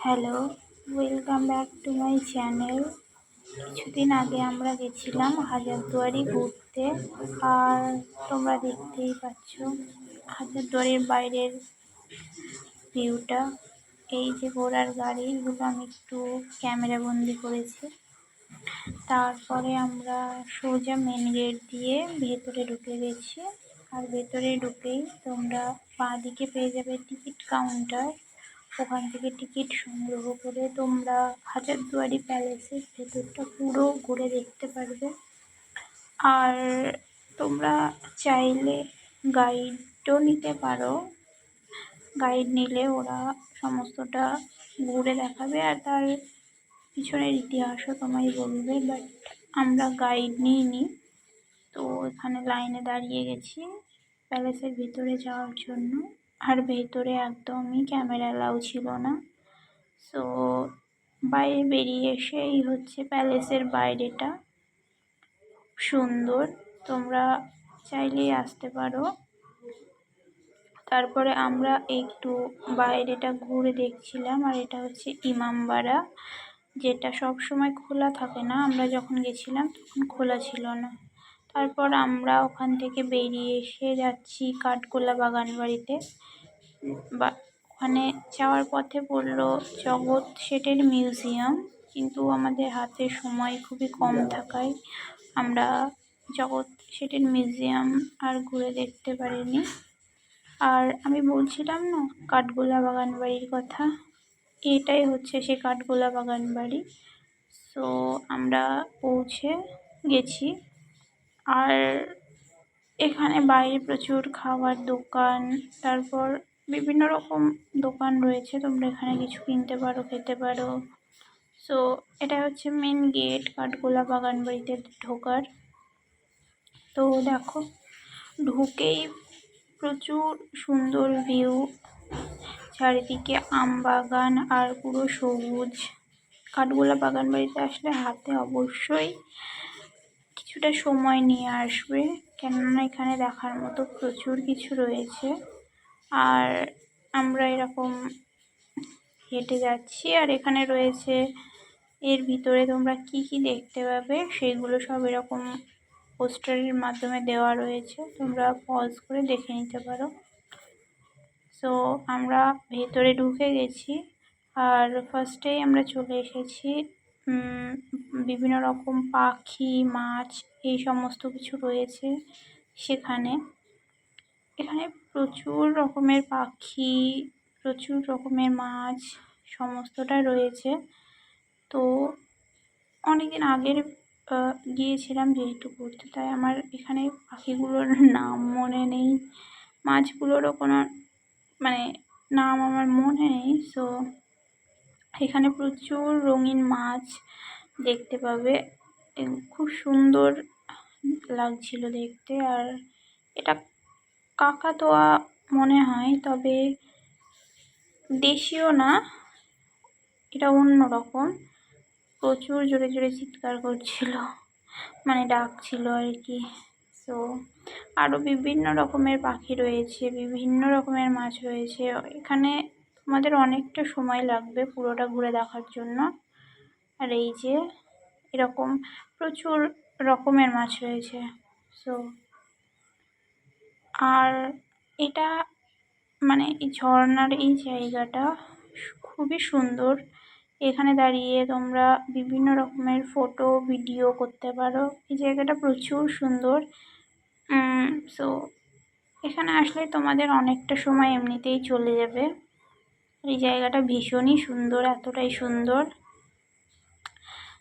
Hello, welcome back to my channel. কিছুদিন আগে আমরা গেছিলাম হাজারদুয়ারি ঘুরতে। আর তোমরা দেখতেই পাচ্ছ হাজারদুয়ারির বাইরের ভিউটা। এই যে ঘোড়ার গাড়িগুলো আমি একটু ক্যামেরা বন্দি করেছি। তারপরে আমরা সোজা মেন গেট দিয়ে ভেতরে ঢুকে গেছি। আর ভেতরে ঢুকেই তোমরা বাঁ দিকে পেয়ে যাবে টিকিট কাউন্টার। ওখান থেকে টিকিট সংগ্রহ করে তোমরা হাজারদুয়ারি প্যালেসের ভেতরটা পুরো ঘুরে দেখতে পারবে। আর তোমরা চাইলে গাইডও নিতে পারো। গাইড নিলে ওরা সমস্তটা ঘুরে দেখাবে আর তার পিছনের ইতিহাসও তোমায় বলবে, বাট আমরা গাইড নিইনি। তো এখানে লাইনে দাঁড়িয়ে গেছি প্যালেসের ভিতরে যাওয়ার জন্য। আর ভেতরে একদমই ক্যামেরা অ্যালাউ ছিল না। সো বাইরে বেরিয়ে এসেই হচ্ছে প্যালেসের বাইরেটা সুন্দর, তোমরা চাইলেই আসতে পারো। তারপরে আমরা একটু বাইরেটা ঘুরে দেখছিলাম। আর এটা হচ্ছে ইমামবাড়া, যেটা সব সময় খোলা থাকে না। আমরা যখন গেছিলাম তখন খোলা ছিল না। তারপর আমরা ওখান থেকে বেরিয়ে এসে যাচ্ছি কাঠগোলা বাগান বাড়িতে। বা ওখানে যাওয়ার পথে পড়লো জগৎ শেঠের মিউজিয়াম, কিন্তু আমাদের হাতে সময় খুবই কম থাকায় আমরা জগৎ শেঠের মিউজিয়াম আর ঘুরে দেখতে পারিনি। আর আমি বলছিলাম না কাঠগোলা বাগান বাড়ির কথা, এটাই হচ্ছে সে কাঠগোলা বাগান বাড়ি। সো আমরা পৌঁছে গেছি। আর এখানে বাইরে প্রচুর খাবার দোকান, তারপর বিভিন্ন রকম দোকান রয়েছে, তোমরা এখানে কিছু কিনতে পারো, খেতে পারো। সো এটা হচ্ছে মেন গেট কাঠগোলা বাগান বাড়িতে ঢোকার। তো দেখো ঢুকেই প্রচুর সুন্দর ভিউ, চারিদিকে আম বাগান আর পুরো সবুজ। কাঠগোলা বাগান বাড়িতে আসলে হাতে অবশ্যই কিছুটা সময় নিয়ে আসবে, কেননা এখানে দেখার মতো প্রচুর কিছু রয়েছে। আর আমরা এরকম হেঁটে যাচ্ছি আর এখানে রয়েছে, এর ভিতরে তোমরা কি কি দেখতে পাবে সেগুলো সব এরকম পোস্টারের মাধ্যমে দেওয়া রয়েছে, তোমরা পজ করে দেখে নিতে পারো। সো আমরা ভেতরে ঢুকে গেছি। আর ফার্স্টেই আমরা চলে এসেছি বিভিন্ন রকম পাখি, মাছ, এই সমস্ত কিছু রয়েছে সেখানে। এখানে প্রচুর রকমের পাখি, প্রচুর রকমের মাছ সমস্তটা রয়েছে। তো অনেকদিন আগের গিয়েছিলাম যেহেতু ঘুরতে, তাই আমার এখানে পাখিগুলোর নাম মনে নেই, মাছগুলোরও কোনো নাম আমার মনে নেই। সো এখানে প্রচুর রঙিন মাছ দেখতে পাবে, খুব সুন্দর লাগছিল দেখতে। আর এটা কাকাতোয়া মনে হয়, তবে দেশীয় না, এটা অন্য রকম। প্রচুর জোরে জোরে চিৎকার করছিল, ডাকছিল আর কি। সো আরও বিভিন্ন রকমের পাখি রয়েছে, বিভিন্ন রকমের মাছ রয়েছে। এখানে আমাদের অনেকটা সময় লাগবে পুরোটা ঘুরে দেখার জন্য। আর এই যে এরকম প্রচুর রকমের মাছ রয়েছে। সো আর এটা এই ঝর্ণার এই জায়গাটা খুবই সুন্দর। এখানে দাঁড়িয়ে তোমরা বিভিন্ন রকমের ফটো ভিডিও করতে পারো। এই জায়গাটা প্রচুর সুন্দর। সো এখানে আসলে তোমাদের অনেকটা সময় এমনিতেই চলে যাবে। এই জায়গাটা ভীষণই সুন্দর, এতটাই সুন্দর।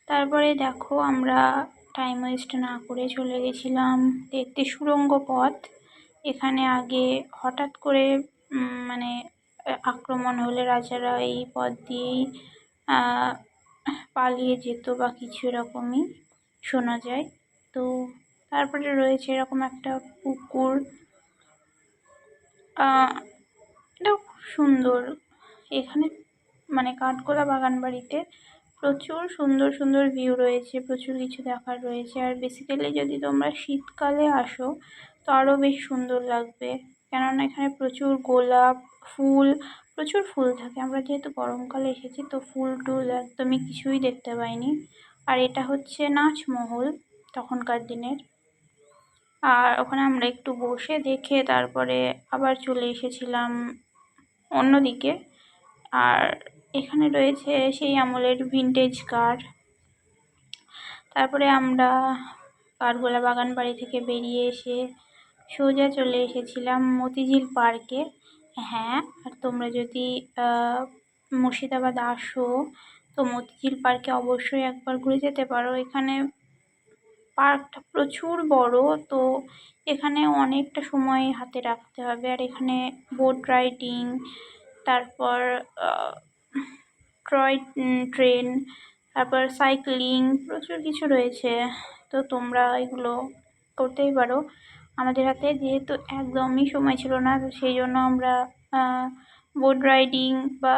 তারপরে দেখো আমরা টাইম ওয়েস্ট না করে চলে গেছিলাম দেখতে সুড়ঙ্গ পথ। এখানে আগে হঠাৎ করে আক্রমণ হলে রাজারা এই পথ দিয়েই পালিয়ে যেত বা কিছু এরকমই শোনা যায়। তো তারপরে রয়েছে এরকম একটা পুকুর, এটাও খুব সুন্দর। এখানে কাঠগোলা বাগান বাড়িতে প্রচুর সুন্দর সুন্দর ভিউ রয়েছে, প্রচুর কিছু দেখার রয়েছে। আর বেসিক্যালি যদি তোমরা শীতকালে আসো তো আরও বেশ সুন্দর লাগবে, কেননা এখানে প্রচুর গোলাপ ফুল, প্রচুর ফুল থাকে। আমরা যেহেতু গরমকালে এসেছি তো ফুল টুল একদমই কিছুই দেখতে পাইনি। আর এটা হচ্ছে নাচমহল তখনকার দিনের। আর ওখানে আমরা একটু বসে দেখে তারপরে আবার চলে এসেছিলাম অন্যদিকে। আর এখানে রয়েছে সেই আমলের ভিন্টেজ কার। তারপরে আমরা কাঠগোলা বাগান বাড়ি থেকে বেরিয়ে এসে সোজা চলে এসেছিলাম মতিঝিল পার্কে। হ্যাঁ, আর তোমরা যদি মুর্শিদাবাদ আসো তো মতিঝিল পার্কে অবশ্যই একবার ঘুরে যেতে পারো। এখানে পার্কটা প্রচুর বড়, তো এখানে অনেকটা সময় হাতে রাখতে হবে। আর এখানে বোট রাইডিং, তারপর টয় ট্রেন, তারপর সাইক্লিং, প্রচুর কিছু রয়েছে। তো তোমরা এগুলো করতেই পারো। আমাদের হাতে যেহেতু একদমই সময় ছিল না, তো সেই জন্য আমরা বোট রাইডিং বা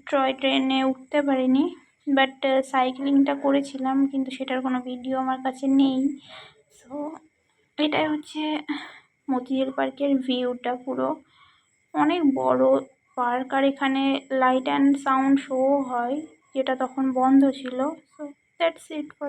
টয় ট্রেনে উঠতে পারিনি, বাট সাইক্লিংটা করেছিলাম, কিন্তু সেটার কোনো ভিডিও আমার কাছে নেই। সো এটাই হচ্ছে মতিঝিল পার্কের ভিউটা পুরো। অনেক বড় পার্ক, আর এখানে লাইট অ্যান্ড সাউন্ড শো হয়, যেটা তখন বন্ধ ছিল। So that's it for